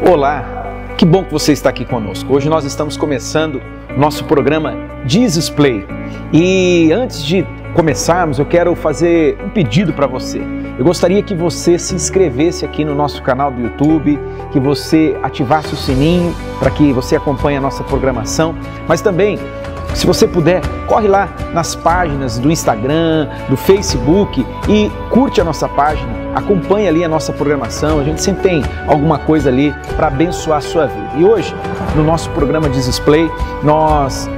Olá, que bom que você está aqui conosco. Hoje nós estamos começando nosso programa Jesus Play. E antes de começarmos, eu quero fazer um pedido para você. Eu gostaria que você se inscrevesse aqui no nosso canal do YouTube, que você ativasse o sininho para que você acompanhe a nossa programação, mas também, se você puder, corre lá nas páginas do Instagram, do Facebook e curte a nossa página, acompanhe ali a nossa programação, a gente sempre tem alguma coisa ali para abençoar a sua vida. E hoje, no nosso programa Jesus Play, nós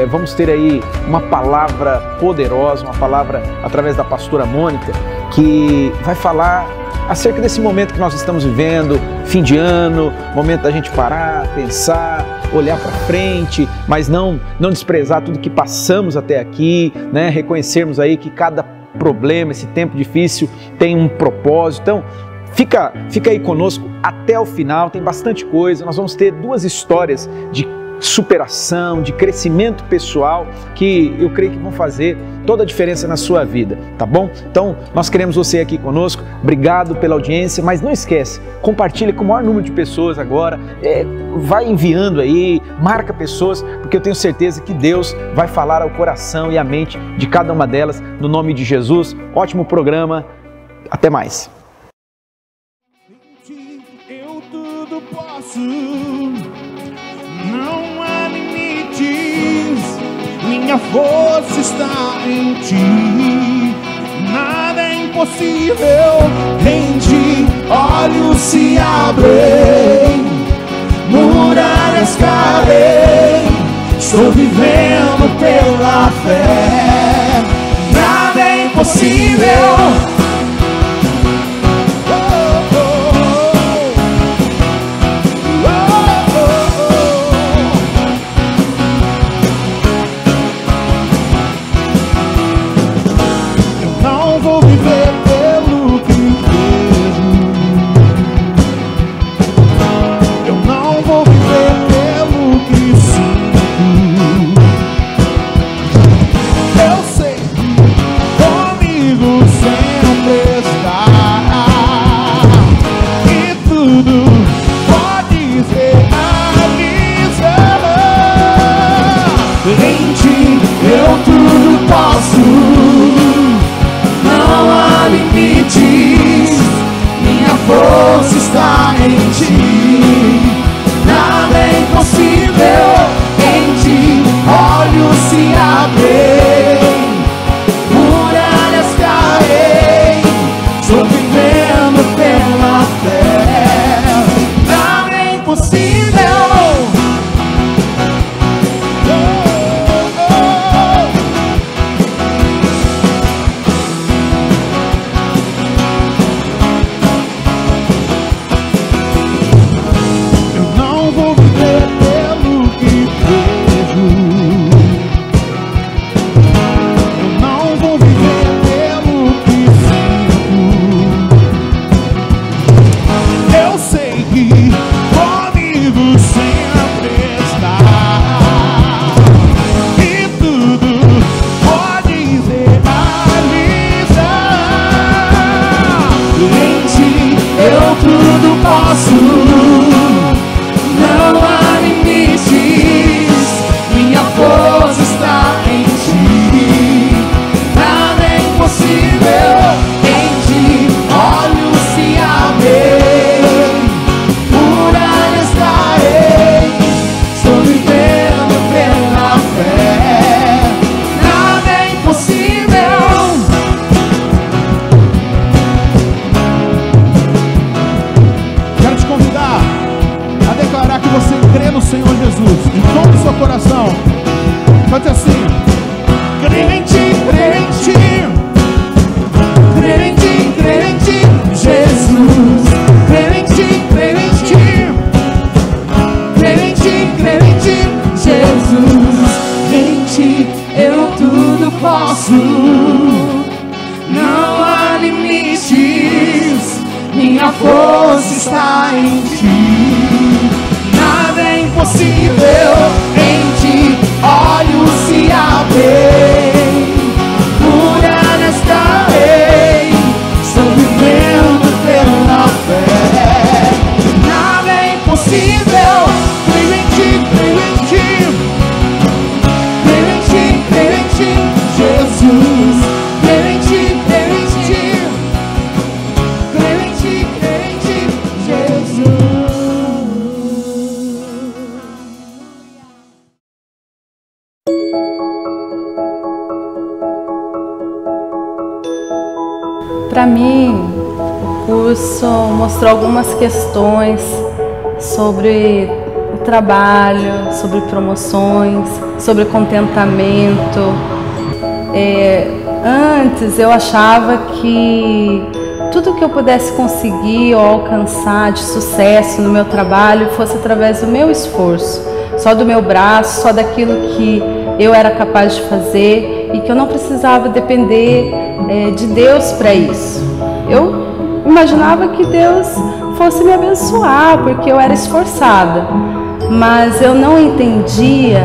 vamos ter aí uma palavra poderosa, uma palavra através da pastora Mônica, que vai falar acerca desse momento que nós estamos vivendo, fim de ano, momento da gente parar, pensar, olhar para frente, mas não desprezar tudo que passamos até aqui, né? Reconhecermos aí que cada problema, esse tempo difícil tem um propósito. Então, fica aí conosco até o final, tem bastante coisa. Nós vamos ter duas histórias de superação, de crescimento pessoal que eu creio que vão fazer toda a diferença na sua vida, tá bom? Então, nós queremos você aqui conosco, obrigado pela audiência, mas não esquece, compartilha com o maior número de pessoas agora, vai enviando aí, marca pessoas, porque eu tenho certeza que Deus vai falar ao coração e à mente de cada uma delas, no nome de Jesus. Ótimo programa, até mais. Eu tudo posso. Não há limites, minha força está em ti. Nada é impossível, em ti olhos se abrem, muralhas caem. Estou vivendo pela fé. Nada é impossível. Não há limites, minha força está em ti. Nada é impossível, em ti olhos se abrem, muralhas caem. Estou vivendo pela fé. Nada é impossível. Minha força está em ti. Nada é impossível em ti. Para mim, o curso mostrou algumas questões sobre o trabalho, sobre promoções, sobre contentamento. Antes eu achava que tudo que eu pudesse conseguir ou alcançar de sucesso no meu trabalho fosse através do meu esforço, só do meu braço, só daquilo que eu era capaz de fazer e que eu não precisava depender de Deus para isso. Eu imaginava que Deus fosse me abençoar porque eu era esforçada, mas eu não entendia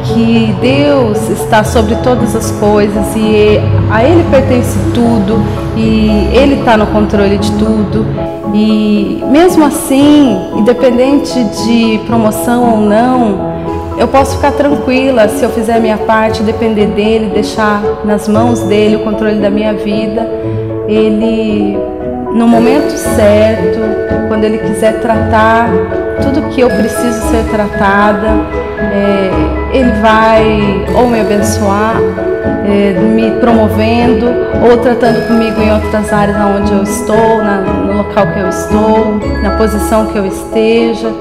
que Deus está sobre todas as coisas e a Ele pertence tudo e Ele está no controle de tudo. E mesmo assim, independente de promoção ou não, eu posso ficar tranquila se eu fizer a minha parte, depender dEle, deixar nas mãos dEle o controle da minha vida. Ele, no momento certo, quando Ele quiser tratar tudo que eu preciso ser tratada, Ele vai ou me abençoar, me promovendo, ou tratando comigo em outras áreas onde eu estou, no local que eu estou, na posição que eu esteja.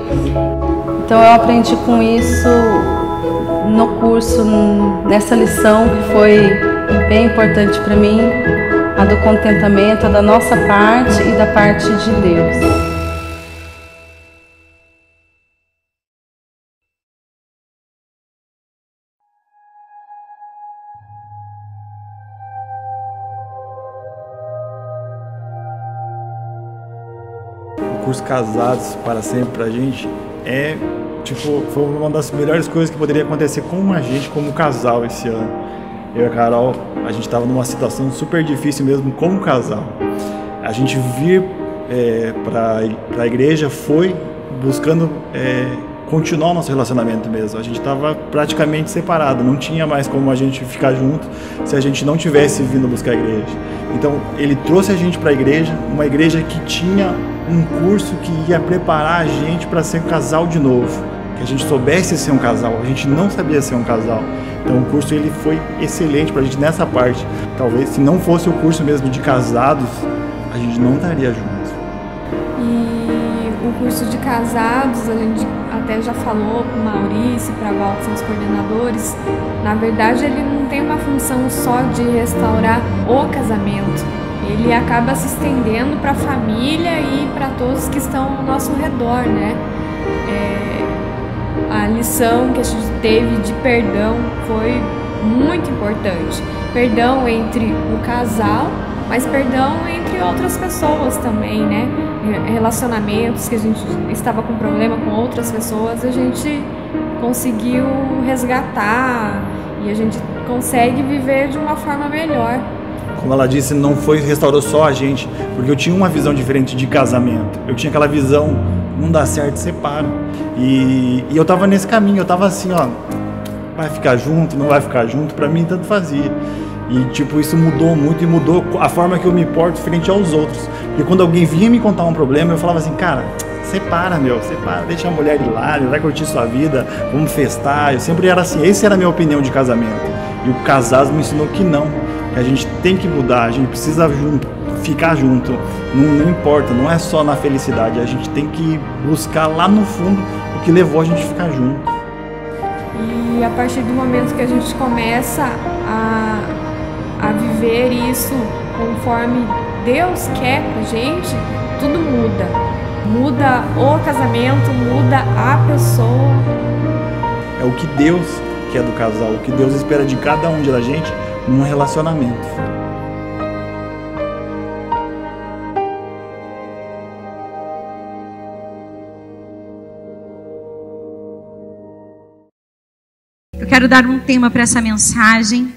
Então eu aprendi com isso no curso, nessa lição que foi bem importante para mim, a do contentamento, a da nossa parte e da parte de Deus. O curso Casados para Sempre pra gente foi uma das melhores coisas que poderia acontecer com a gente como casal esse ano. Eu e a Carol, a gente estava numa situação super difícil mesmo como casal. A gente vir para a igreja foi buscando continuar o nosso relacionamento mesmo. A gente estava praticamente separado, não tinha mais como a gente ficar junto se a gente não tivesse vindo buscar a igreja. Então ele trouxe a gente para a igreja, uma igreja que tinha um curso que ia preparar a gente para ser um casal de novo, que a gente soubesse ser um casal. A gente não sabia ser um casal. Então o curso ele foi excelente para a gente nessa parte. Talvez se não fosse o curso mesmo de casados, a gente não estaria juntos. E o curso de casados, a gente até já falou com o Maurício e para a Val, que são os coordenadores, na verdade ele não tem uma função só de restaurar o casamento. Ele acaba se estendendo para a família e para todos que estão ao nosso redor, né? A lição que a gente teve de perdão foi muito importante. Perdão entre o casal, mas perdão entre outras pessoas também, né? Relacionamentos que a gente estava com problema com outras pessoas, a gente conseguiu resgatar e a gente consegue viver de uma forma melhor. Como ela disse, não restaurou só a gente, porque eu tinha uma visão diferente de casamento. Eu tinha aquela visão, não dá certo, separa. E eu tava nesse caminho, eu tava assim, ó, vai ficar junto, não vai ficar junto, pra mim tanto fazia. E tipo, isso mudou muito e mudou a forma que eu me porto frente aos outros. Porque quando alguém vinha me contar um problema, eu falava assim, cara, separa, deixa a mulher de lado, vai curtir sua vida, vamos festar. Eu sempre era assim, essa era a minha opinião de casamento. E o Casados me ensinou que não, que a gente tem que mudar, a gente precisa ficar junto, não importa, não é só na felicidade, a gente tem que buscar lá no fundo o que levou a gente a ficar junto. E a partir do momento que a gente começa a viver isso conforme Deus quer pra gente, tudo muda. Muda o casamento, muda a pessoa. É o que Deus quer do casal, o que Deus espera de cada um da gente num relacionamento. Eu quero dar um tema para essa mensagem.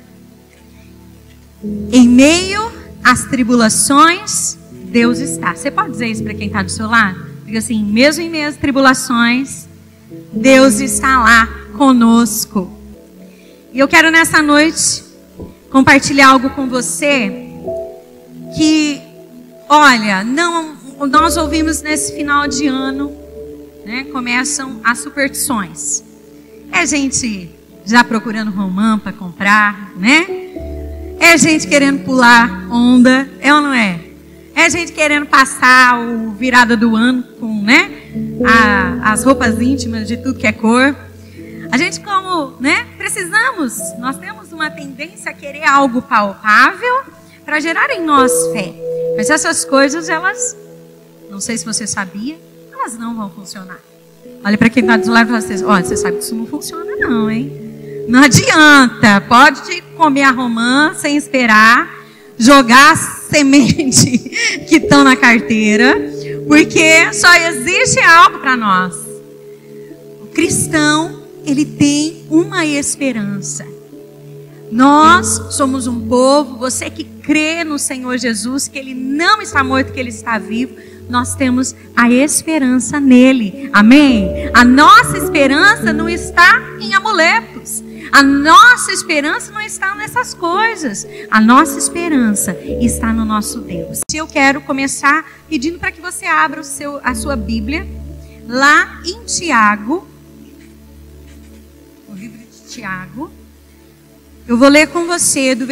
Em meio às tribulações, Deus está. Você pode dizer isso para quem está do seu lado? Diga assim, mesmo em meio às tribulações, Deus está lá conosco. E eu quero nessa noite compartilhar algo com você que, olha, nós ouvimos nesse final de ano, né, começam as superstições. É gente já procurando romã para comprar, né? É gente querendo pular onda, é ou não é? É gente querendo passar o virada do ano com, né, as roupas íntimas de tudo que é cor. A gente como, né, precisamos, nós temos uma tendência a querer algo palpável para gerar em nós fé. Mas essas coisas, elas, não sei se você sabia, elas não vão funcionar. Olha para quem está do lado e fala assim, olha, você sabe que isso não funciona não, hein? Não adianta, pode comer a romã sem esperar, jogar a semente que estão na carteira, porque só existe algo para nós. O cristão, ele tem uma esperança. Nós somos um povo, você que crê no Senhor Jesus, que Ele não está morto, que Ele está vivo, nós temos a esperança nele, amém? A nossa esperança não está em amuletos, a nossa esperança não está nessas coisas, a nossa esperança está no nosso Deus. Eu quero começar pedindo para que você abra a sua Bíblia, lá em Tiago, o livro de Tiago. Eu vou ler com você do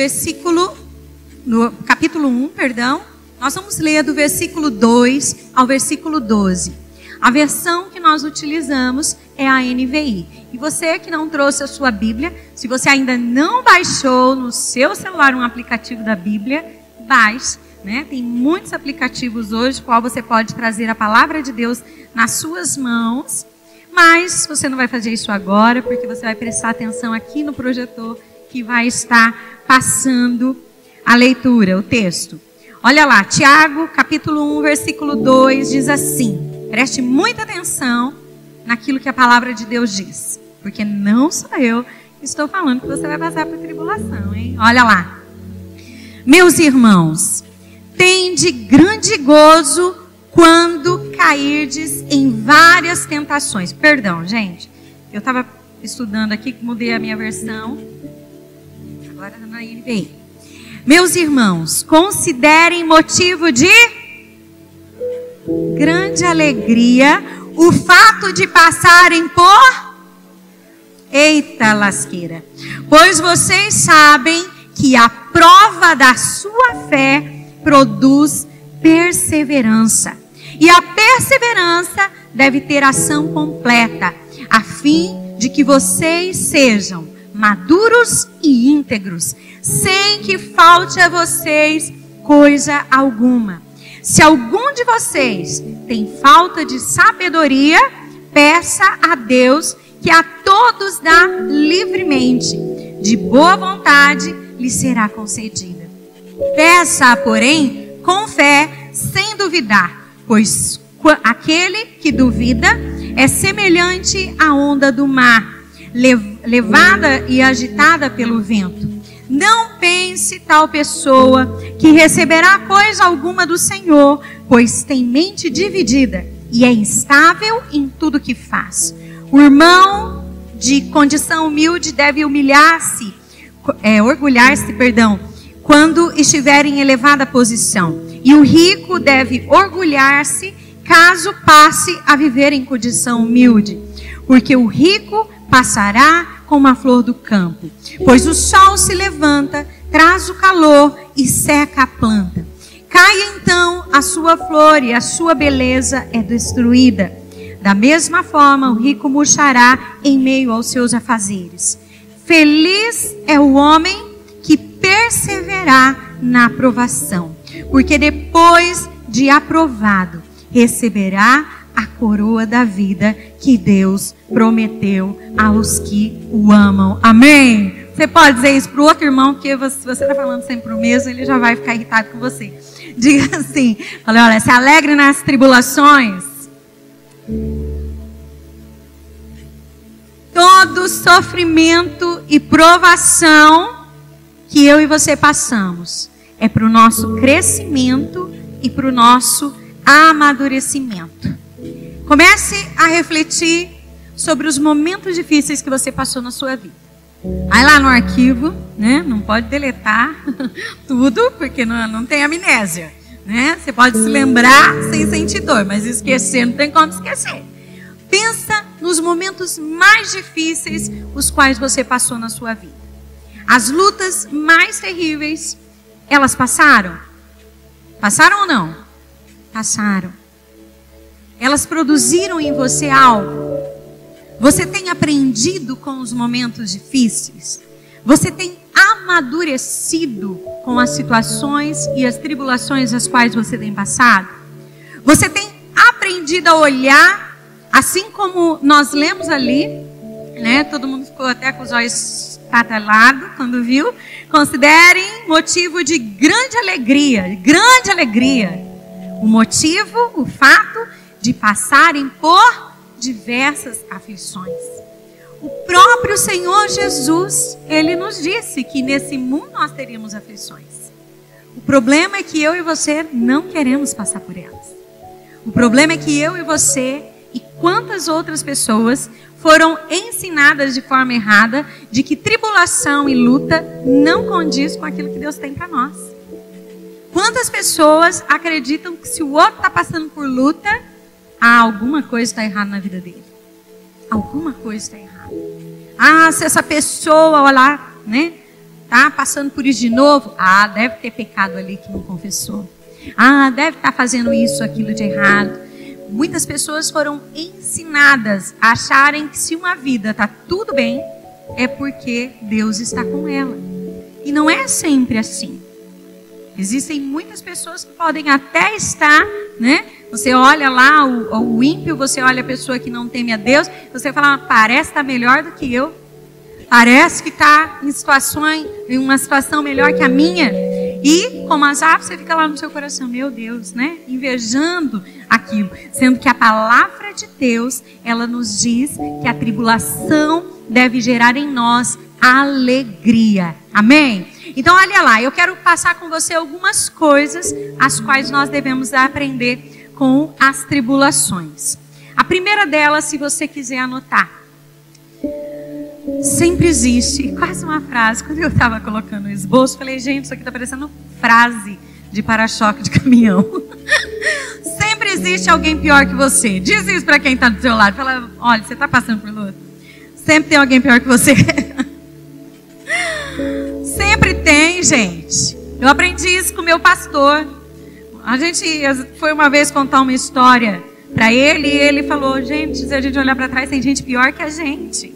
no capítulo 1, perdão. Nós vamos ler do versículo 2 ao versículo 12. A versão que nós utilizamos é a NVI. E você que não trouxe a sua Bíblia, se você ainda não baixou no seu celular um aplicativo da Bíblia, baixe, né? Tem muitos aplicativos hoje, qual você pode trazer a palavra de Deus nas suas mãos. Mas você não vai fazer isso agora, porque você vai prestar atenção aqui no projetor, que vai estar passando a leitura, o texto. Olha lá, Tiago, capítulo 1, versículo 2, diz assim. Preste muita atenção naquilo que a palavra de Deus diz. Porque não sou eu que estou falando que você vai passar por tribulação, hein? Olha lá. Meus irmãos, tende grande gozo quando cairdes em várias tentações. Perdão, gente. Eu estava estudando aqui, mudei a minha versão. Agora na NVI. Meus irmãos, considerem motivo de grande alegria o fato de passarem por... Eita lasqueira! Pois vocês sabem que a prova da sua fé produz perseverança. E a perseverança deve ter ação completa, a fim de que vocês sejam maduros e íntegros, sem que falte a vocês coisa alguma. Se algum de vocês tem falta de sabedoria, peça a Deus, que a todos dá livremente, de boa vontade lhe será concedida. Peça, porém, com fé, sem duvidar, pois aquele que duvida é semelhante à onda do mar, levada e agitada pelo vento. Não pense tal pessoa que receberá coisa alguma do Senhor, pois tem mente dividida e é instável em tudo que faz. O irmão de condição humilde deve orgulhar-se, quando estiver em elevada posição. E o rico deve orgulhar-se caso passe a viver em condição humilde, porque o rico passará como a flor do campo, pois o sol se levanta, traz o calor e seca a planta. Cai então a sua flor e a sua beleza é destruída. Da mesma forma, o rico murchará em meio aos seus afazeres. Feliz é o homem que perseverar na aprovação, porque depois de aprovado, receberá a coroa da vida que Deus prometeu aos que o amam. Amém? Você pode dizer isso para o outro irmão, porque se você está falando sempre o mesmo, ele já vai ficar irritado com você. Diga assim, olha, se alegre nas tribulações. Todo sofrimento e provação que eu e você passamos é para o nosso crescimento e para o nosso amadurecimento. Comece a refletir sobre os momentos difíceis que você passou na sua vida. Vai lá no arquivo, né? Não pode deletar tudo, porque não tem amnésia, né? Você pode se lembrar sem sentir dor, mas esquecer não tem como esquecer. Pensa nos momentos mais difíceis os quais você passou na sua vida. As lutas mais terríveis, elas passaram? Passaram ou não? Passaram. Elas produziram em você algo. Você tem aprendido com os momentos difíceis? Você tem amadurecido com as situações e as tribulações as quais você tem passado? Você tem aprendido a olhar, assim como nós lemos ali, né? Todo mundo ficou até com os olhos patalados quando viu. Considerem motivo de grande alegria, o motivo, o fato de passarem por diversas aflições. O próprio Senhor Jesus, Ele nos disse que nesse mundo nós teríamos aflições. O problema é que eu e você não queremos passar por elas. O problema é que eu e você e quantas outras pessoas foram ensinadas de forma errada de que tribulação e luta não condiz com aquilo que Deus tem para nós. Quantas pessoas acreditam que se o outro está passando por luta, alguma coisa está errada na vida dele. Alguma coisa está errada. Se essa pessoa, olha lá, né, tá passando por isso de novo, deve ter pecado ali que não confessou. Deve estar fazendo isso, aquilo de errado. Muitas pessoas foram ensinadas a acharem que se uma vida está tudo bem, é porque Deus está com ela. E não é sempre assim. Existem muitas pessoas que podem até estar, né? Você olha lá o ímpio, você olha a pessoa que não teme a Deus, você fala, parece estar melhor do que eu. Parece que está em uma situação melhor que a minha. E, como Asaf, você fica lá no seu coração, meu Deus, né? Invejando aquilo. Sendo que a palavra de Deus, ela nos diz que a tribulação deve gerar em nós alegria. Amém? Então, olha lá, eu quero passar com você algumas coisas as quais nós devemos aprender com as tribulações. A primeira delas, se você quiser anotar, sempre existe, quase uma frase, quando eu estava colocando o esboço, falei, gente, isso aqui está parecendo frase de para-choque de caminhão. Sempre existe alguém pior que você. Diz isso para quem está do seu lado. Fala, olha, você está passando por luta. Sempre tem alguém pior que você. Sempre tem, gente. Eu aprendi isso com o meu pastor. A gente foi uma vez contar uma história para ele e ele falou, gente, se a gente olhar para trás, tem gente pior que a gente.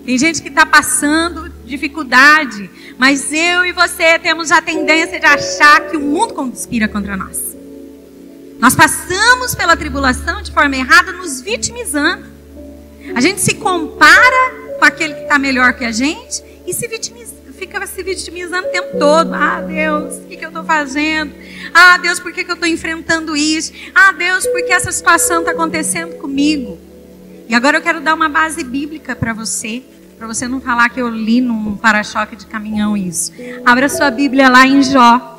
Tem gente que está passando dificuldade, mas eu e você temos a tendência de achar que o mundo conspira contra nós. Nós passamos pela tribulação de forma errada, nos vitimizando. A gente se compara com aquele que está melhor que a gente e fica se vitimizando o tempo todo. Deus, o que eu estou fazendo? Deus, por que eu estou enfrentando isso? Deus, por que essa situação está acontecendo comigo? E agora eu quero dar uma base bíblica para você não falar que eu li num para-choque de caminhão isso. Abra sua Bíblia lá em Jó.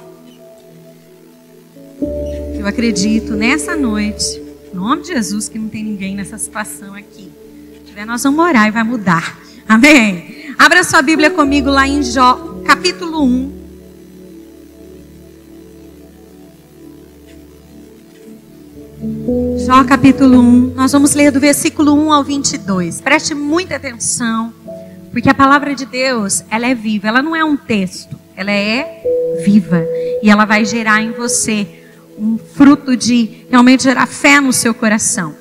Eu acredito nessa noite, em nome de Jesus, que não tem ninguém nessa situação aqui. Se tiver, nós vamos orar e vai mudar. Amém? Abra sua Bíblia comigo lá em Jó, capítulo 1. Jó capítulo 1, nós vamos ler do versículo 1 ao 22. Preste muita atenção, porque a palavra de Deus, ela é viva. Ela não é um texto, ela é viva. E ela vai gerar em você um fruto de realmente gerar fé no seu coração.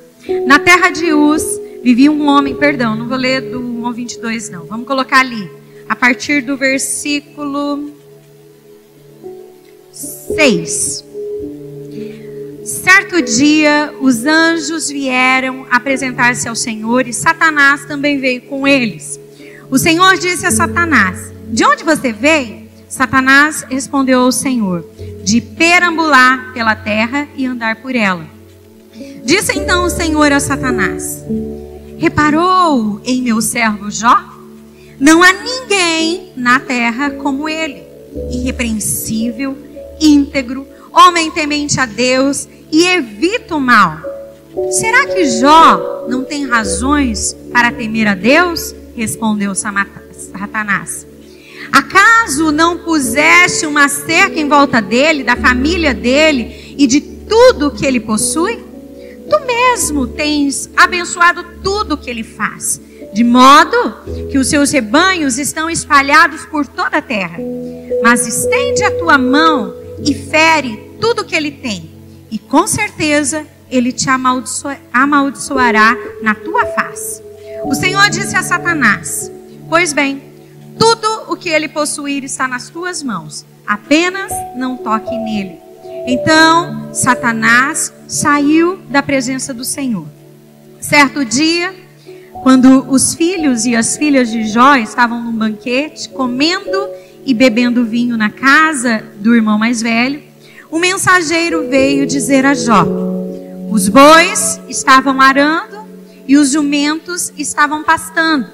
Na terra de Uz, vivia um homem, não vou ler do 1 ao 22 não. Vamos colocar ali, a partir do versículo 6. Certo dia, os anjos vieram apresentar-se ao Senhor e Satanás também veio com eles. O Senhor disse a Satanás, de onde você veio? Satanás respondeu ao Senhor, de perambular pela terra e andar por ela. Disse então o Senhor a Satanás, reparou em meu servo Jó? Não há ninguém na terra como ele, irrepreensível, íntegro, homem temente a Deus e evita o mal. Será que Jó não tem razões para temer a Deus? Respondeu Satanás. Acaso não puseste uma cerca em volta dele, da família dele e de tudo que ele possui? Tu mesmo tens abençoado tudo que ele faz, de modo que os seus rebanhos estão espalhados por toda a terra. Mas estende a tua mão e fere tudo que ele tem. E com certeza ele te amaldiçoará na tua face. O Senhor disse a Satanás: pois bem, tudo o que ele possuir está nas tuas mãos, apenas não toque nele. Então Satanás saiu da presença do Senhor. Certo dia, quando os filhos e as filhas de Jó estavam num banquete, comendo e bebendo vinho na casa do irmão mais velho, um mensageiro veio dizer a Jó: os bois estavam arando e os jumentos estavam pastando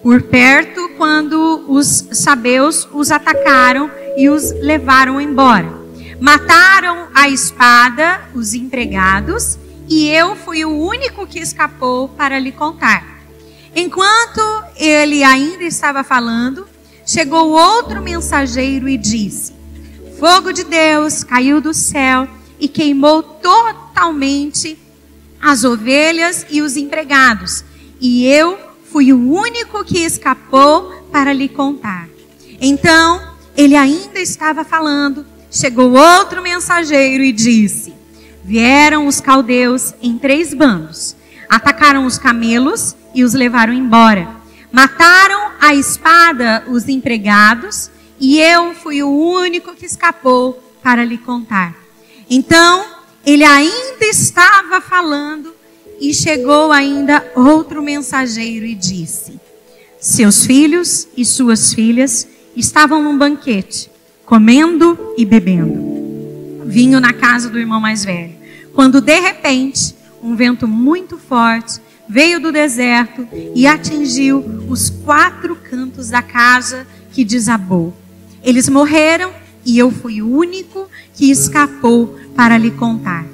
por perto quando os sabeus os atacaram e os levaram embora. Mataram à espada os empregados e eu fui o único que escapou para lhe contar. Enquanto ele ainda estava falando, chegou outro mensageiro e disse: fogo de Deus caiu do céu e queimou totalmente as ovelhas e os empregados. E eu fui o único que escapou para lhe contar. Então, ele ainda estava falando, chegou outro mensageiro e disse: vieram os caldeus em 3 bandos, atacaram os camelos e os levaram embora. Mataram à espada os empregados e eu fui o único que escapou para lhe contar. Então, ele ainda estava falando e chegou ainda outro mensageiro e disse: seus filhos e suas filhas estavam num banquete, comendo e bebendo vinho na casa do irmão mais velho, quando de repente um vento muito forte veio do deserto e atingiu os 4 cantos da casa, que desabou. Eles morreram e eu fui o único que escapou para lhe contar.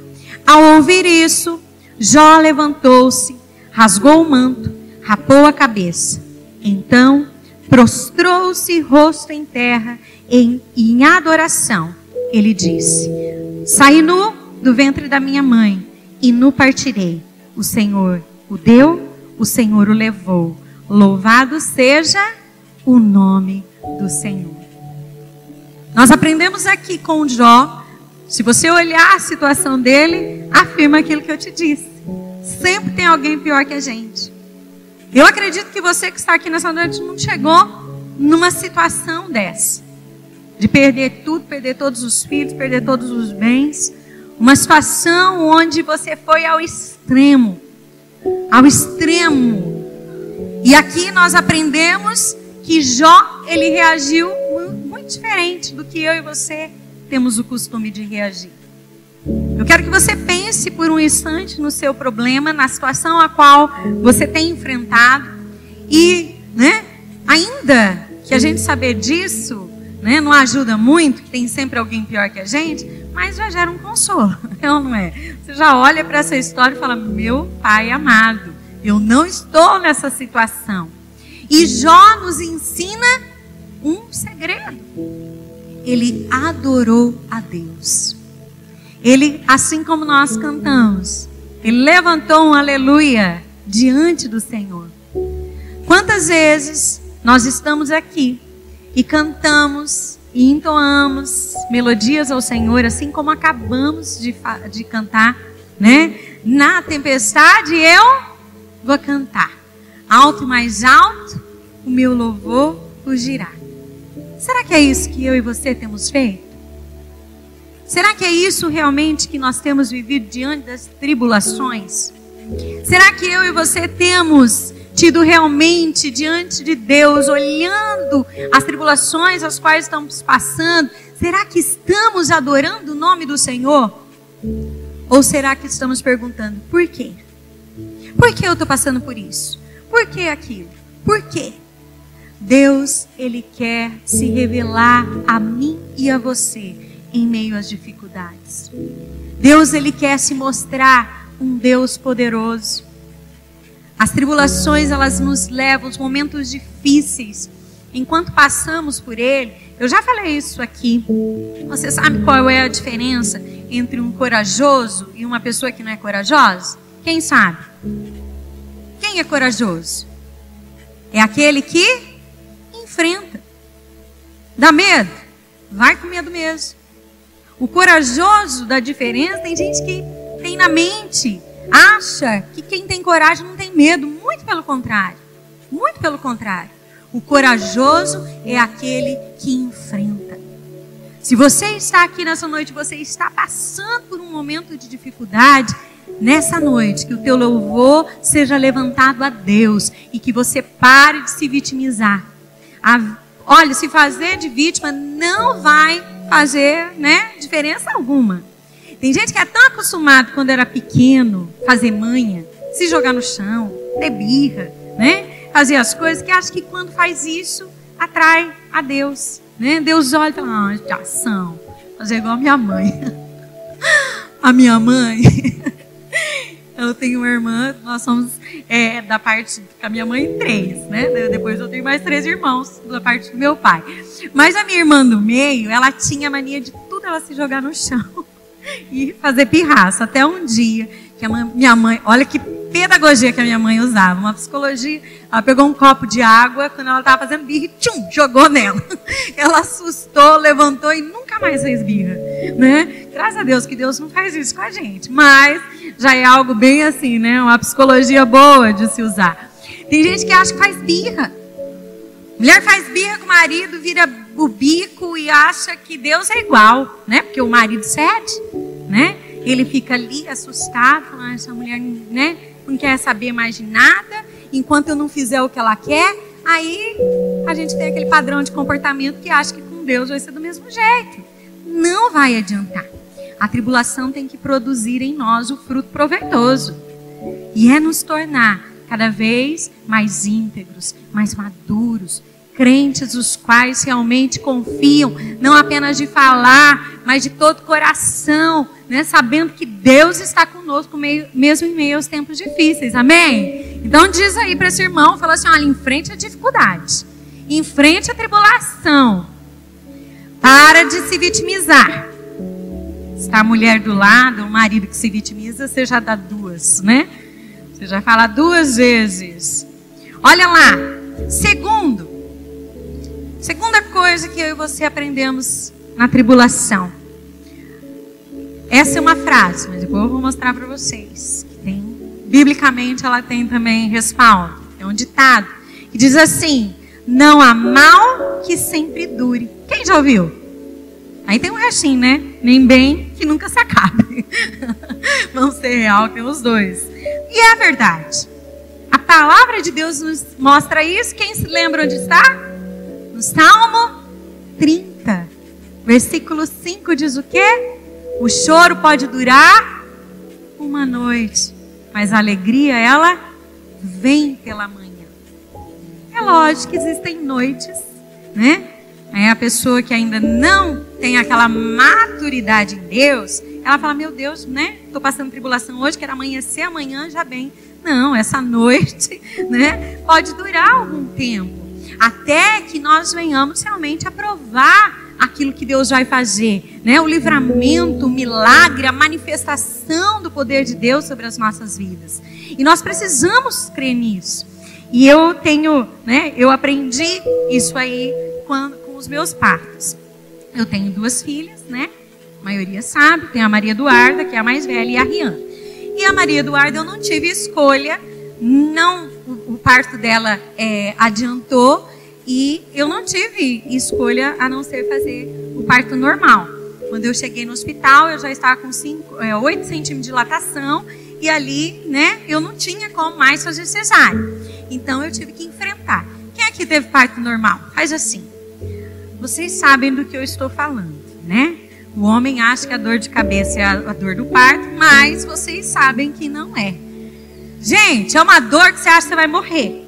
Ao ouvir isso, Jó levantou-se, rasgou o manto, rapou a cabeça. Então prostrou-se rosto em terra em adoração. Ele disse: saí nu do ventre da minha mãe e nu partirei. O Senhor o deu, o Senhor o levou. Louvado seja o nome do Senhor. Nós aprendemos aqui com Jó. Se você olhar a situação dele, afirma aquilo que eu te disse. Sempre tem alguém pior que a gente. Eu acredito que você que está aqui nessa noite não chegou numa situação dessa. De perder tudo, perder todos os filhos, perder todos os bens. Uma situação onde você foi ao extremo. Ao extremo. E aqui nós aprendemos que Jó, ele reagiu muito diferente do que eu e você temos o costume de reagir. Eu quero que você pense por um instante no seu problema, na situação a qual você tem enfrentado. E, ainda que a gente saber disso, não ajuda muito, que tem sempre alguém pior que a gente, mas já gera um consolo, não é? Você já olha para essa história e fala: meu Pai amado, eu não estou nessa situação. E Jó nos ensina um segredo. Ele adorou a Deus. Ele, assim como nós cantamos, ele levantou um aleluia diante do Senhor. Quantas vezes nós estamos aqui e cantamos e entoamos melodias ao Senhor, assim como acabamos de cantar, Na tempestade eu vou cantar, alto e mais alto, o meu louvor fugirá. Será que é isso que eu e você temos feito? Será que é isso realmente que nós temos vivido diante das tribulações? Será que eu e você temos tido realmente diante de Deus, olhando as tribulações as quais estamos passando? Será que estamos adorando o nome do Senhor? Ou será que estamos perguntando: por quê? Por que eu estou passando por isso? Por que aquilo? Por quê? Deus, Ele quer se revelar a mim e a você em meio às dificuldades. Deus, Ele quer se mostrar um Deus poderoso. As tribulações, elas nos levam, os momentos difíceis, enquanto passamos por Ele. Eu já falei isso aqui. Você sabe qual é a diferença entre um corajoso e uma pessoa que não é corajosa? Quem sabe? Quem é corajoso? É aquele que enfrenta. Dá medo? Vai com medo mesmo. O corajoso da diferença, tem gente que tem na mente, acha que quem tem coragem não tem medo. Muito pelo contrário. Muito pelo contrário. O corajoso é aquele que enfrenta. Se você está aqui nessa noite, você está passando por um momento de dificuldade, nessa noite, que o teu louvor seja levantado a Deus e que você pare de se vitimizar. Olha, se fazer de vítima não vai fazer, né, diferença alguma. Tem gente que é tão acostumado quando era pequeno, fazer manha, se jogar no chão, ter birra, né, fazer as coisas, que acha que quando faz isso, atrai a Deus. Né? Deus olha e fala, de ação, fazer igual a minha mãe. A minha mãe, eu tenho uma irmã, nós somos da parte da minha mãe 3, né? Depois eu tenho mais 3 irmãos da parte do meu pai. Mas a minha irmã do meio, ela tinha mania de tudo ela se jogar no chão e fazer pirraça. Até um dia que minha mãe, olha que pedagogia que a minha mãe usava, uma psicologia. Ela pegou um copo de água quando ela estava fazendo birra e tchum, jogou nela. Ela assustou, levantou e nunca mais fez birra, né? Graças a Deus que Deus não faz isso com a gente, mas já é algo bem assim, né? Uma psicologia boa de se usar. Tem gente que acha que faz birra. Mulher faz birra com o marido, vira o bico e acha que Deus é igual, né? Porque o marido cede, né? Ele fica ali assustado, falando, essa mulher, né, não quer saber mais de nada, enquanto eu não fizer o que ela quer. Aí a gente tem aquele padrão de comportamento que acha que com Deus vai ser do mesmo jeito. Não vai adiantar. A tribulação tem que produzir em nós o fruto proveitoso. E é nos tornar cada vez mais íntegros, mais maduros, crentes os quais realmente confiam, não apenas de falar, mas de todo o coração, né? Sabendo que Deus está conosco mesmo em meio aos tempos difíceis, amém? Então diz aí para esse irmão, fala assim, olha, enfrente a dificuldade, enfrente a tribulação, para de se vitimizar. Se tá a mulher do lado, o marido que se vitimiza, você já dá 2, né? Você já fala 2 vezes. Olha lá, segunda coisa que eu e você aprendemos na tribulação. Essa é uma frase, mas depois eu vou mostrar para vocês. Biblicamente ela tem também respaldo. É um ditado que diz assim, não há mal que sempre dure. Quem já ouviu? Aí tem um restinho, né? Nem bem que nunca se acabe. Vamos ser real, tem os dois. E é a verdade. A palavra de Deus nos mostra isso. Quem se lembra onde está? No Salmo 30, versículo 5 diz o quê? O choro pode durar uma noite, mas a alegria, ela vem pela manhã. É lógico que existem noites, né? Aí a pessoa que ainda não tem aquela maturidade em Deus, ela fala, meu Deus, né? Estou passando tribulação hoje, quero amanhecer amanhã já bem. Não, essa noite, né, pode durar algum tempo, até que nós venhamos realmente a provar aquilo que Deus vai fazer, né? O livramento, o milagre, a manifestação do poder de Deus sobre as nossas vidas. E nós precisamos crer nisso. E eu tenho, né, eu aprendi isso aí com os meus partos. Eu tenho 2 filhas, né? A maioria sabe, tem a Maria Eduarda, que é a mais velha, e a Rian. E a Maria Eduarda eu não tive escolha, não, o parto dela adiantou, e eu não tive escolha a não ser fazer o parto normal. Quando eu cheguei no hospital, eu já estava com 8 centímetros de dilatação, e ali, né, eu não tinha como mais fazer cesárea. Então eu tive que enfrentar. Quem aqui teve parto normal? Faz assim. Vocês sabem do que eu estou falando, né? O homem acha que a dor de cabeça é a dor do parto, mas vocês sabem que não é. Gente, é uma dor que você acha que você vai morrer.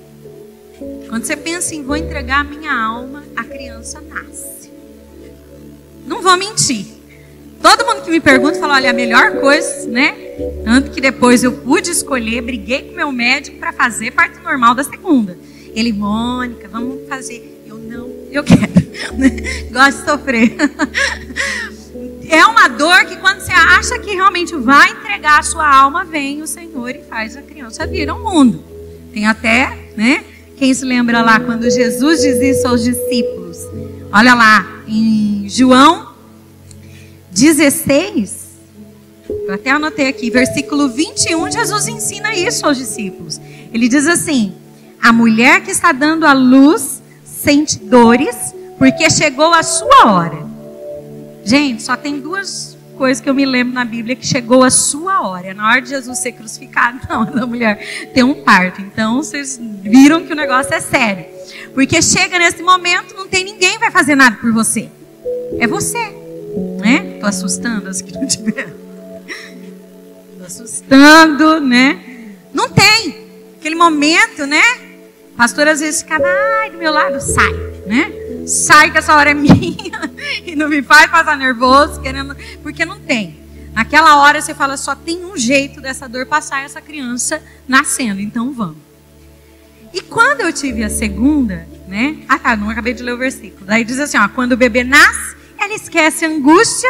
Quando você pensa em vou entregar a minha alma, a criança nasce. Não vou mentir. Todo mundo que me pergunta fala, olha, a melhor coisa, né? Tanto que depois eu pude escolher, briguei com meu médico para fazer parto normal da segunda. Ele, Mônica, vamos fazer. Eu não, eu quero. Gosto de sofrer. É uma dor que quando você acha que realmente vai entregar a sua alma, vem o Senhor e faz a criança vir ao mundo. Tem até, né? Quem se lembra lá quando Jesus diz isso aos discípulos? Olha lá, em João 16, eu até anotei aqui, versículo 21, Jesus ensina isso aos discípulos. Ele diz assim: a mulher que está dando à luz sente dores, porque chegou a sua hora. Gente, só tem duas coisas que eu me lembro na Bíblia que chegou a sua hora. Na hora de Jesus ser crucificado, não, a mulher tem um parto. Então, vocês viram que o negócio é sério. Porque chega nesse momento, não tem ninguém que vai fazer nada por você. É você, né? Tô assustando as que não tiveram. Tô assustando, né? Não tem. Aquele momento, né? O pastor às vezes fica, ai, do meu lado, sai, né? Sai que essa hora é minha e não me faz passar nervoso, querendo, porque não tem. Naquela hora você fala, só tem um jeito dessa dor passar, essa criança nascendo, então vamos. E quando eu tive a segunda, né? Não acabei de ler o versículo. Daí diz assim, ó, quando o bebê nasce, ela esquece a angústia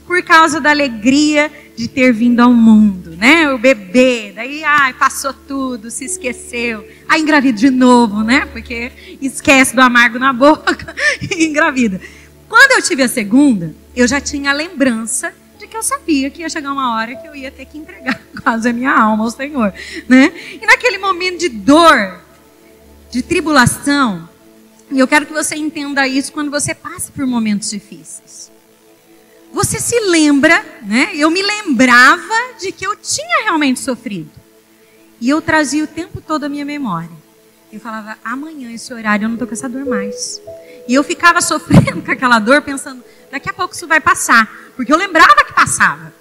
por causa da alegria de ter vindo ao mundo, né? O bebê, daí, passou tudo, se esqueceu. Aí engravida de novo, né? Porque esquece do amargo na boca e engravida. Quando eu tive a segunda, eu já tinha a lembrança de que eu sabia que ia chegar uma hora que eu ia ter que entregar quase a minha alma ao Senhor, né? E naquele momento de dor, de tribulação, e eu quero que você entenda isso quando você passa por momentos difíceis. Você se lembra, né? Eu me lembrava de que eu tinha realmente sofrido. E eu trazia o tempo todo a minha memória. Eu falava, amanhã esse horário eu não estou com essa dor mais. E eu ficava sofrendo com aquela dor, pensando, daqui a pouco isso vai passar. Porque eu lembrava que passava.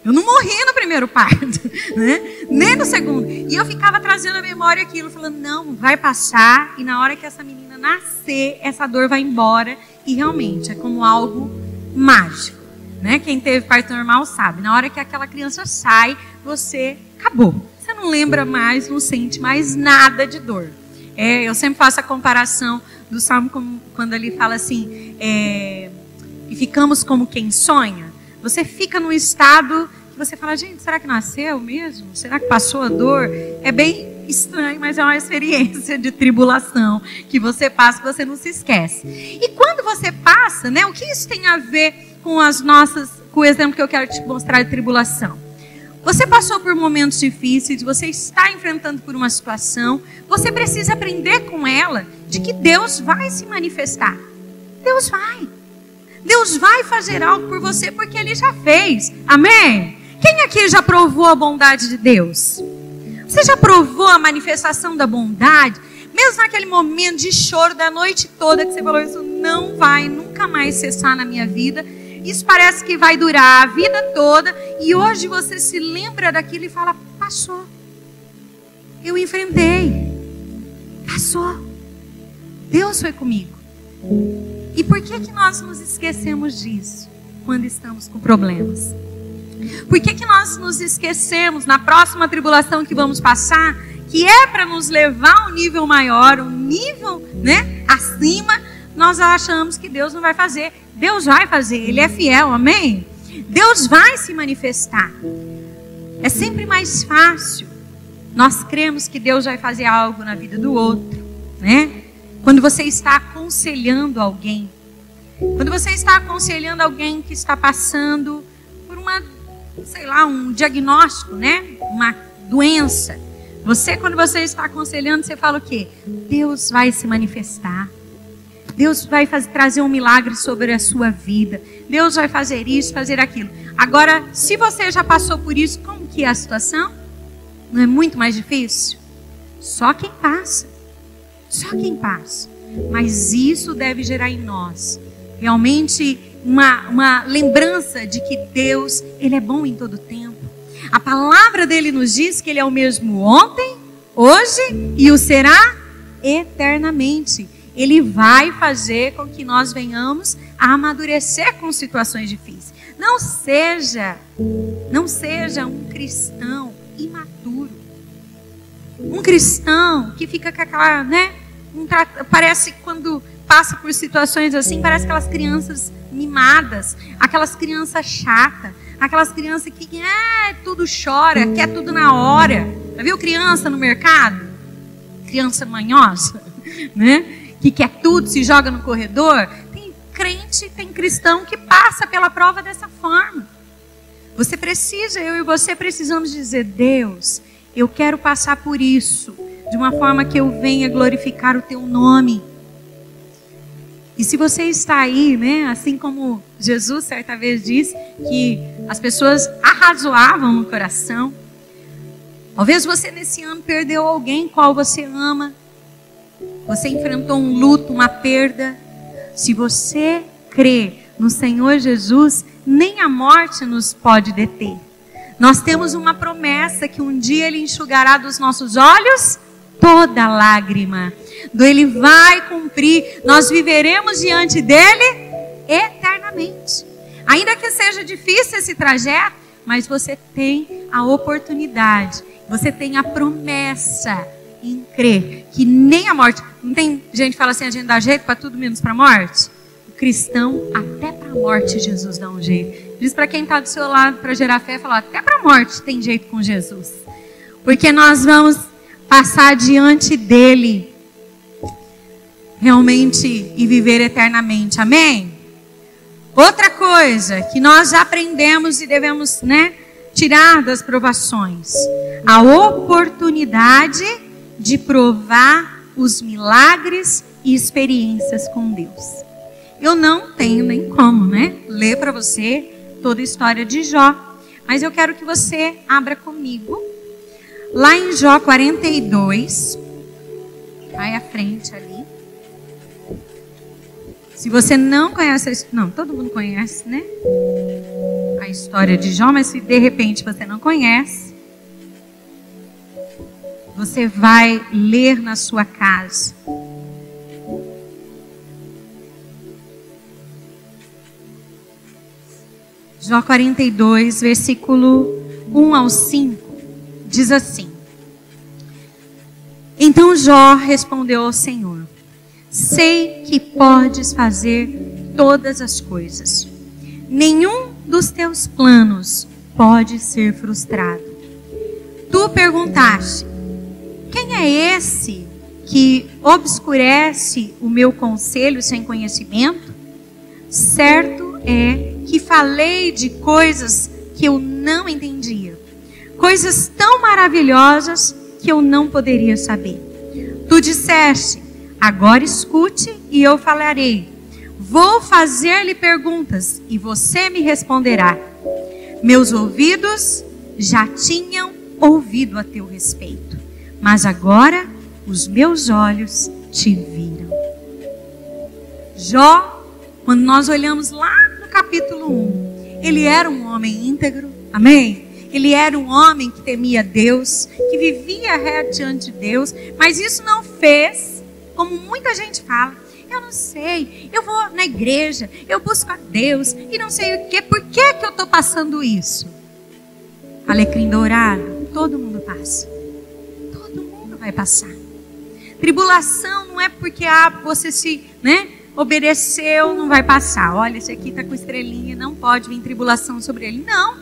Eu não morri no primeiro parto, né? Nem no segundo. E eu ficava trazendo a memória aquilo, falando, não, vai passar. E na hora que essa menina nascer, essa dor vai embora. E realmente é como algo mágico, né? Quem teve parto normal sabe. Na hora que aquela criança sai, você acabou. Você não lembra mais, não sente mais nada de dor. Eu sempre faço a comparação do Salmo quando ele fala assim, e ficamos como quem sonha. Você fica num estado que você fala, gente, será que nasceu mesmo? Será que passou a dor? É bem estranho, mas é uma experiência de tribulação que você passa, que você não se esquece. E quando você passa, né, o que isso tem a ver com com o exemplo que eu quero te mostrar de tribulação? Você passou por momentos difíceis, você está enfrentando por uma situação, você precisa aprender com ela de que Deus vai se manifestar. Deus vai. Deus vai fazer algo por você porque Ele já fez. Amém? Quem aqui já provou a bondade de Deus? Você já provou a manifestação da bondade? Mesmo naquele momento de choro da noite toda que você falou, isso não vai nunca mais cessar na minha vida. Isso parece que vai durar a vida toda. E hoje você se lembra daquilo e fala, passou. Eu enfrentei. Passou. Deus foi comigo. E por que nós nos esquecemos disso quando estamos com problemas? Por que nós nos esquecemos na próxima tribulação que vamos passar, que é para nos levar a um nível maior, um nível, né, acima, nós achamos que Deus não vai fazer. Deus vai fazer, Ele é fiel, amém? Deus vai se manifestar. É sempre mais fácil nós cremos que Deus vai fazer algo na vida do outro, né? Quando você está aconselhando alguém, quando você está aconselhando alguém que está passando por um diagnóstico, né? Uma doença. Quando você está aconselhando, você fala o quê? Deus vai se manifestar. Deus vai trazer um milagre sobre a sua vida. Deus vai fazer isso, fazer aquilo. Agora, se você já passou por isso, como que é a situação? Não é muito mais difícil? Só quem passa. Só quem passa. Mas isso deve gerar em nós realmente uma lembrança de que Deus, Ele é bom em todo tempo. A palavra dele nos diz que Ele é o mesmo ontem, hoje e o será eternamente. Ele vai fazer com que nós venhamos a amadurecer com situações difíceis. Não seja um cristão imaturo. Um cristão que fica com aquela, né? Parece quando passa por situações assim, parece aquelas crianças mimadas, aquelas crianças chatas, aquelas crianças que tudo chora, quer tudo na hora. Já viu criança no mercado? Criança manhosa, né? Que quer tudo, se joga no corredor. Tem crente, tem cristão que passa pela prova dessa forma. Você precisa, eu e você precisamos dizer: Deus, eu quero passar por isso, de uma forma que eu venha glorificar o teu nome. E se você está aí, né, assim como Jesus certa vez disse, que as pessoas arrazoavam no coração. Talvez você nesse ano perdeu alguém qual você ama. Você enfrentou um luto, uma perda. Se você crê no Senhor Jesus, nem a morte nos pode deter. Nós temos uma promessa que um dia Ele enxugará dos nossos olhos toda lágrima. Ele vai cumprir. Nós viveremos diante dEle eternamente. Ainda que seja difícil esse trajeto, mas você tem a oportunidade, você tem a promessa em crer que nem a morte. Não tem gente que fala assim: a gente dá jeito para tudo menos para a morte? O cristão, até para a morte Jesus dá um jeito. Diz para quem está do seu lado, para gerar fé, falar: até para a morte tem jeito com Jesus. Porque nós vamos passar diante dEle realmente e viver eternamente. Amém? Outra coisa que nós aprendemos e devemos, tirar das provações: a oportunidade de provar os milagres e experiências com Deus. Eu não tenho nem como, ler para você toda a história de Jó, mas eu quero que você abra comigo lá em Jó 42. Vai à frente ali. Se você não conhece, todo mundo conhece, a história de Jó, mas se de repente você não conhece, você vai ler na sua casa. Jó 42, versículo 1 ao 5, diz assim: Então Jó respondeu ao Senhor: Sei que podes fazer todas as coisas. Nenhum dos teus planos pode ser frustrado. Tu perguntaste: quem é esse que obscurece o meu conselho sem conhecimento? Certo é que falei de coisas que eu não entendia, coisas tão maravilhosas que eu não poderia saber. Tu disseste: agora escute e eu falarei. Vou fazer-lhe perguntas e você me responderá. Meus ouvidos já tinham ouvido a teu respeito, mas agora os meus olhos te viram. Jó, quando nós olhamos lá no capítulo 1, ele era um homem íntegro, amém? Ele era um homem que temia Deus, que vivia reto diante de Deus, mas isso não fez, como muita gente fala: eu não sei, eu vou na igreja, eu busco a Deus e não sei o que, por que eu estou passando isso? Alecrim dourado, todo mundo passa, todo mundo vai passar. Tribulação não é porque você se obedeceu, não vai passar. Olha, esse aqui está com estrelinha, não pode vir tribulação sobre ele. Não,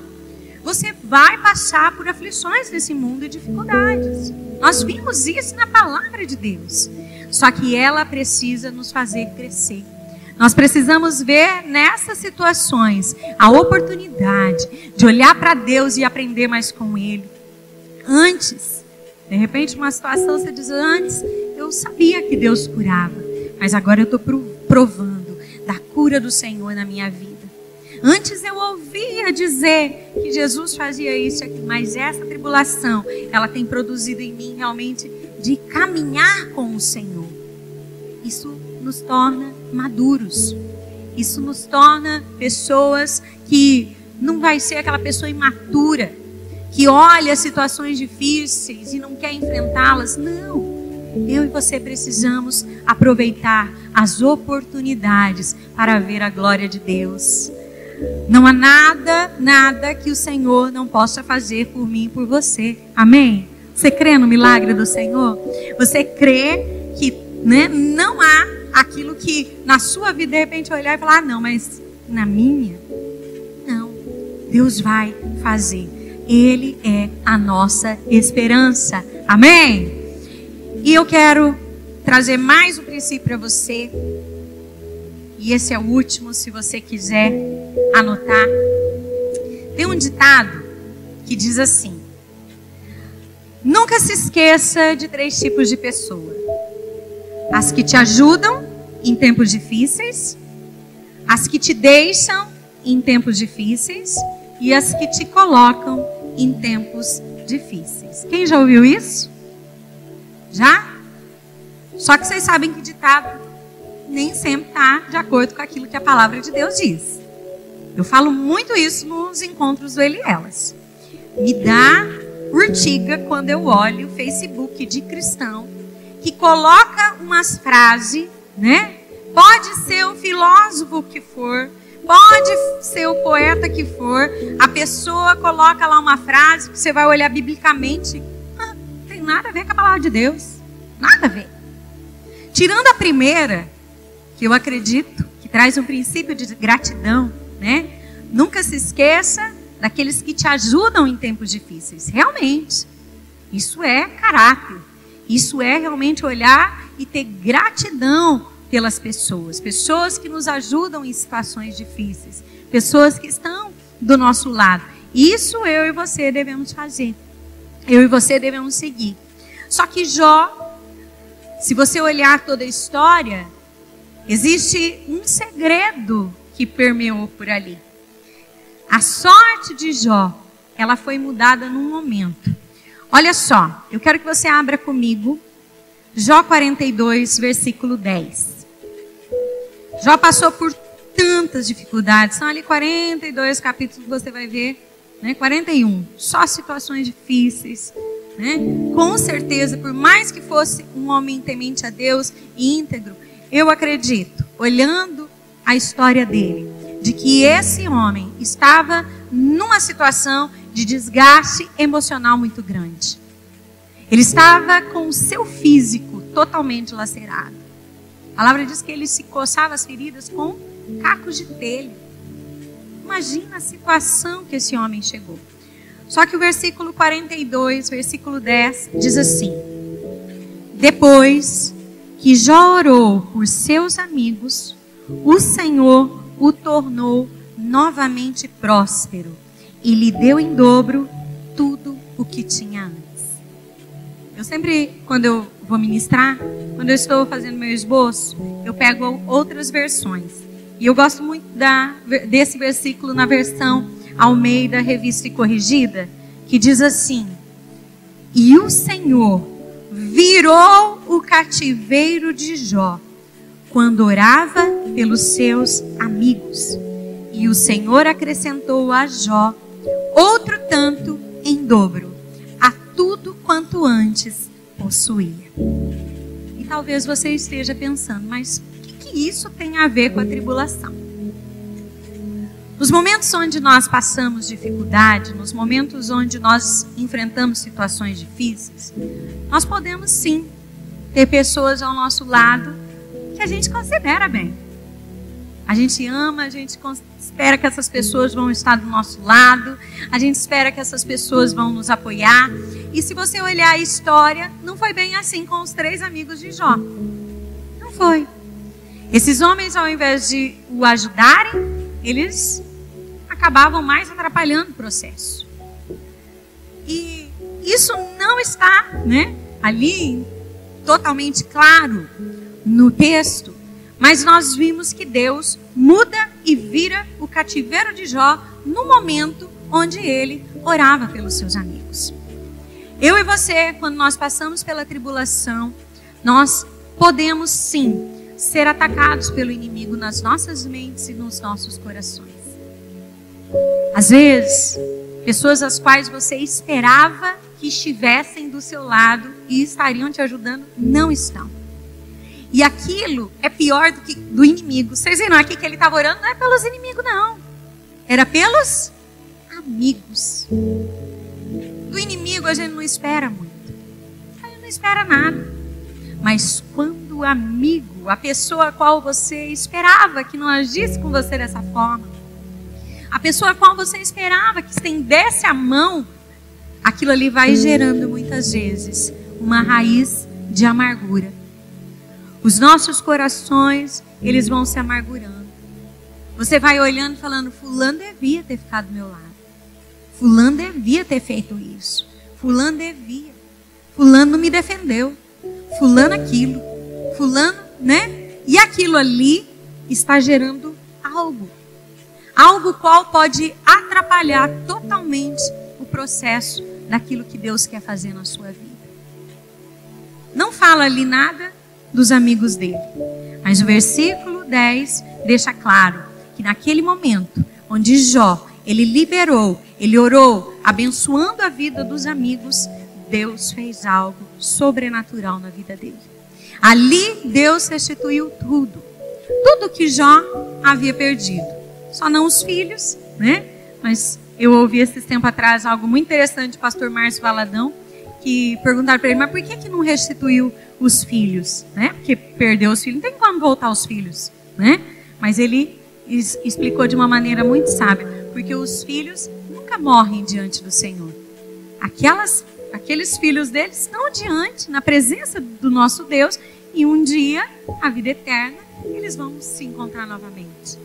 você vai passar por aflições nesse mundo e dificuldades. Nós vimos isso na palavra de Deus. Só que ela precisa nos fazer crescer. Nós precisamos ver nessas situações a oportunidade de olhar para Deus e aprender mais com Ele. Antes, de repente uma situação você diz: antes eu sabia que Deus curava, mas agora eu estou provando da cura do Senhor na minha vida. Antes eu ouvia dizer que Jesus fazia isso e aquilo, mas essa tribulação, ela tem produzido em mim realmente de caminhar com o Senhor. Isso nos torna maduros. Isso nos torna pessoas que não vai ser aquela pessoa imatura, que olha situações difíceis e não quer enfrentá-las. Não. Eu e você precisamos aproveitar as oportunidades para ver a glória de Deus. Não há nada que o Senhor não possa fazer por mim e por você. Amém? Você crê no milagre do Senhor? Você crê que não há aquilo que na sua vida de repente olhar e falar: não, mas na minha? Não. Deus vai fazer. Ele é a nossa esperança. Amém? E eu quero trazer mais um princípio para você. e esse é o último, se você quiser anotar. Tem um ditado que diz assim: nunca se esqueça de 3 tipos de pessoa: as que te ajudam em tempos difíceis, as que te deixam em tempos difíceis e as que te colocam em tempos difíceis. Quem já ouviu isso? Já? Só que vocês sabem que ditado nem sempre está de acordo com aquilo que a palavra de Deus diz. Eu falo muito isso nos encontros do Ele e Elas. Me dá urtiga quando eu olho o Facebook de cristão que coloca umas frases, né? Pode ser o filósofo que for, pode ser o poeta que for, a pessoa coloca lá uma frase que você vai olhar biblicamente, não tem nada a ver com a palavra de Deus. Nada a ver. Tirando a primeira, que eu acredito que traz um princípio de gratidão, né? Nunca se esqueça daqueles que te ajudam em tempos difíceis. Realmente, isso é caráter. Isso é realmente olhar e ter gratidão pelas pessoas. Pessoas que nos ajudam em situações difíceis. Pessoas que estão do nosso lado. Isso eu e você devemos fazer. Eu e você devemos seguir. Só que Jó, se você olhar toda a história, existe um segredo que permeou por ali. A sorte de Jó, ela foi mudada num momento. Olha só, eu quero que você abra comigo Jó 42, versículo 10. Jó passou por tantas dificuldades. São ali 42 capítulos que você vai ver, né? 41, só situações difíceis, né? Com certeza, por mais que fosse um homem temente a Deus e íntegro, eu acredito, olhando a história dele, de que esse homem estava numa situação de desgaste emocional muito grande. Ele estava com o seu físico totalmente lacerado. A palavra diz que ele se coçava as feridas com cacos de telha. Imagina a situação que esse homem chegou. Só que o versículo 42, versículo 10, diz assim: depois que Jó orou por seus amigos, o Senhor o tornou novamente próspero e lhe deu em dobro tudo o que tinha antes. Eu sempre, quando eu vou ministrar, quando eu estou fazendo meu esboço, eu pego outras versões. E eu gosto muito desse versículo na versão Almeida, Revista e Corrigida, que diz assim: e o Senhor virou o cativeiro de Jó quando orava pelos seus amigos. E o Senhor acrescentou a Jó outro tanto em dobro, a tudo quanto antes possuía. E talvez você esteja pensando, mas o que isso tem a ver com a tribulação? Nos momentos onde nós passamos dificuldade, nos momentos onde nós enfrentamos situações difíceis, nós podemos sim ter pessoas ao nosso lado que a gente considera bem. A gente ama, a gente espera que essas pessoas vão estar do nosso lado, a gente espera que essas pessoas vão nos apoiar. E se você olhar a história, não foi bem assim com os 3 amigos de Jó. Não foi. Esses homens, ao invés de o ajudarem, eles acabavam mais atrapalhando o processo. E isso não está, né, ali totalmente claro no texto, mas nós vimos que Deus muda e vira o cativeiro de Jó no momento onde ele orava pelos seus amigos. Eu e você, quando nós passamos pela tribulação, nós podemos sim ser atacados pelo inimigo nas nossas mentes e nos nossos corações. Às vezes, pessoas as quais você esperava que estivessem do seu lado e estariam te ajudando, não estão. E aquilo é pior do que do inimigo. Vocês viram aqui que ele estava orando? Não é pelos inimigos, não. Era pelos amigos. Do inimigo a gente não espera muito. A gente não espera nada. Mas quando o amigo, a pessoa a qual você esperava que não agisse com você dessa forma, a pessoa a qual você esperava que estendesse a mão, aquilo ali vai gerando muitas vezes uma raiz de amargura. os nossos corações, eles vão se amargurando. Você vai olhando e falando, fulano devia ter ficado do meu lado. Fulano devia ter feito isso. Fulano devia. Fulano não me defendeu. Fulano aquilo. Fulano, né? E aquilo ali está gerando algo. Algo qual pode atrapalhar totalmente o processo daquilo que Deus quer fazer na sua vida. Não fala ali nada dos amigos dele. Mas o versículo 10 deixa claro que naquele momento onde Jó, ele liberou, ele orou, abençoando a vida dos amigos, Deus fez algo sobrenatural na vida dele. Ali Deus restituiu tudo. Tudo que Jó havia perdido. Só não os filhos, né? Mas eu ouvi esses tempos atrás algo muito interessante do pastor Márcio Valadão, que perguntaram para ele, mas por que não restituiu os filhos? Né? Porque perdeu os filhos, não tem como voltar os filhos, né? Mas ele explicou de uma maneira muito sábia, porque os filhos nunca morrem diante do Senhor. Aqueles filhos deles estão diante, na presença do nosso Deus, e um dia, a vida eterna, eles vão se encontrar novamente.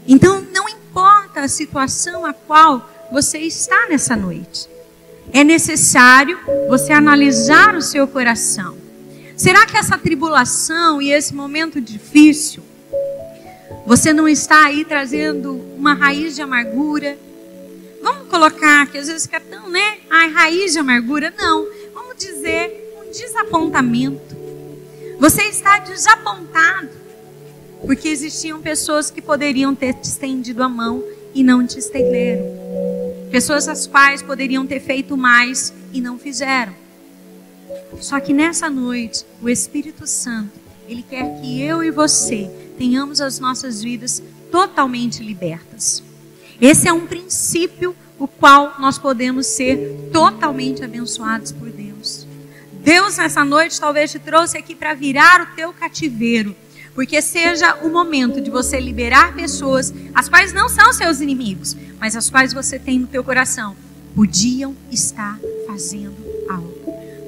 Então, não importa a situação a qual você está nessa noite, é necessário você analisar o seu coração. Será que essa tribulação e esse momento difícil, você não está aí trazendo uma raiz de amargura? Vamos colocar, que às vezes fica tão, né? Ai, raiz de amargura. Não, vamos dizer um desapontamento. Você está desapontado, porque existiam pessoas que poderiam ter te estendido a mão e não te estenderam. Pessoas as quais poderiam ter feito mais e não fizeram. Só que nessa noite, o Espírito Santo, ele quer que eu e você tenhamos as nossas vidas totalmente libertas. Esse é um princípio o qual nós podemos ser totalmente abençoados por Deus. Deus nessa noite talvez te trouxe aqui para virar o teu cativeiro, porque seja o momento de você liberar pessoas, as quais não são seus inimigos, mas as quais você tem no teu coração, podiam estar fazendo algo,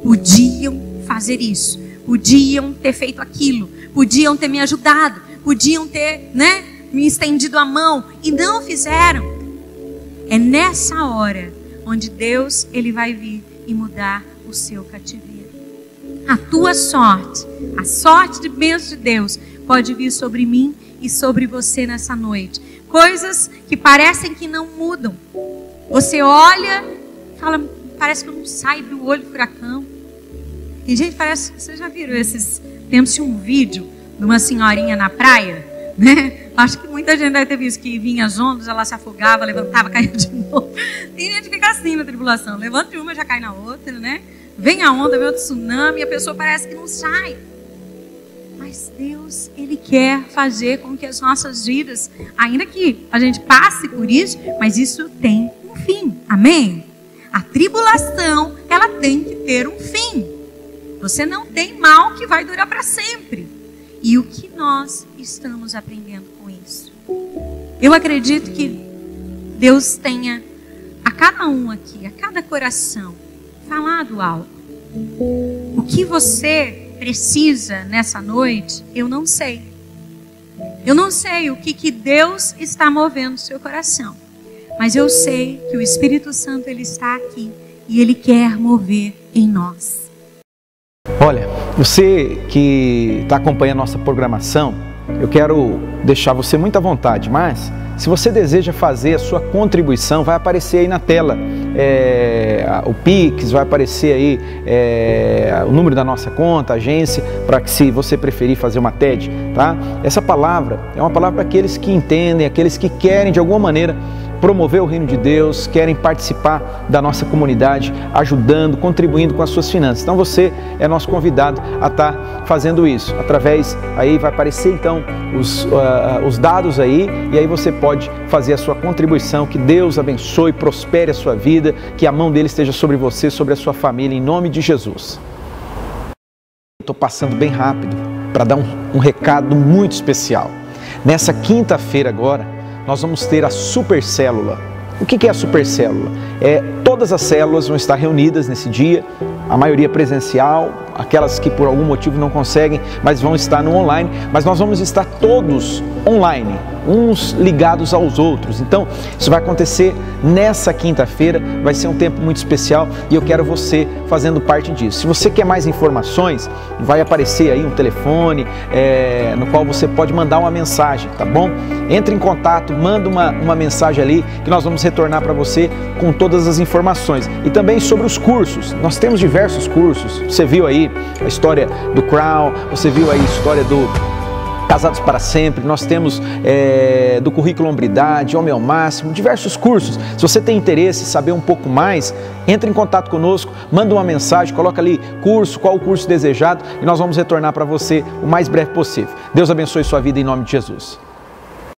podiam fazer isso, podiam ter feito aquilo, podiam ter me ajudado, podiam ter, né, me estendido a mão e não fizeram. É nessa hora onde Deus, ele vai vir e mudar o seu cativeiro. A tua sorte, a sorte de bênção de Deus pode vir sobre mim e sobre você nessa noite. Coisas que parecem que não mudam. Você olha, fala, parece que não sai do olho do furacão. E gente, parece, vocês já viram esses tempos, tinha um vídeo de uma senhorinha na praia, né? Acho que muita gente deve ter visto que vinha as ondas, ela se afogava, levantava, caía de novo. Tem gente que fica assim na tribulação, levanta de uma, já cai na outra, né? Vem a onda, vem o tsunami, e a pessoa parece que não sai. Mas Deus, ele quer fazer com que as nossas vidas, ainda que a gente passe por isso, mas isso tem um fim, amém? A tribulação, ela tem que ter um fim. Você não tem mal que vai durar para sempre. E o que nós estamos aprendendo com isso? Eu acredito que Deus tenha a cada um aqui, a cada coração, falado algo. O que você precisa nessa noite, eu não sei. Eu não sei o que Deus está movendo no seu coração. Mas eu sei que o Espírito Santo, ele está aqui e ele quer mover em nós. Olha, você que está acompanhando a nossa programação, eu quero deixar você muito à vontade, mas se você deseja fazer a sua contribuição, vai aparecer aí na tela o Pix, vai aparecer aí o número da nossa conta, agência, para que, se você preferir, fazer uma TED, tá? Essa palavra é uma palavra para aqueles que entendem, aqueles que querem de alguma maneira promover o reino de Deus, querem participar da nossa comunidade, ajudando, contribuindo com as suas finanças. Então você é nosso convidado a estar fazendo isso. Através, aí vai aparecer então os dados aí, e aí você pode fazer a sua contribuição. Que Deus abençoe, prospere a sua vida, que a mão dele esteja sobre você, sobre a sua família, em nome de Jesus. Estou passando bem rápido para dar um recado muito especial. Nessa quinta-feira agora, nós vamos ter a Super Célula. O que é a Super Célula? Todas as células vão estar reunidas nesse dia, a maioria presencial, aquelas que por algum motivo não conseguem, mas vão estar no online, mas nós vamos estar todos online, uns ligados aos outros. Então, isso vai acontecer nessa quinta-feira, vai ser um tempo muito especial e eu quero você fazendo parte disso. Se você quer mais informações, vai aparecer aí um telefone no qual você pode mandar uma mensagem, tá bom? Entre em contato, manda uma mensagem ali que nós vamos retornar para você com todas as informações. E também sobre os cursos, nós temos diversos cursos. Você viu aí a história do Crown, você viu aí a história do Casados para Sempre, nós temos do currículo Hombridade, Homem ao Máximo, diversos cursos. Se você tem interesse em saber um pouco mais, entre em contato conosco, manda uma mensagem, coloca ali curso, qual o curso desejado e nós vamos retornar para você o mais breve possível. Deus abençoe sua vida em nome de Jesus.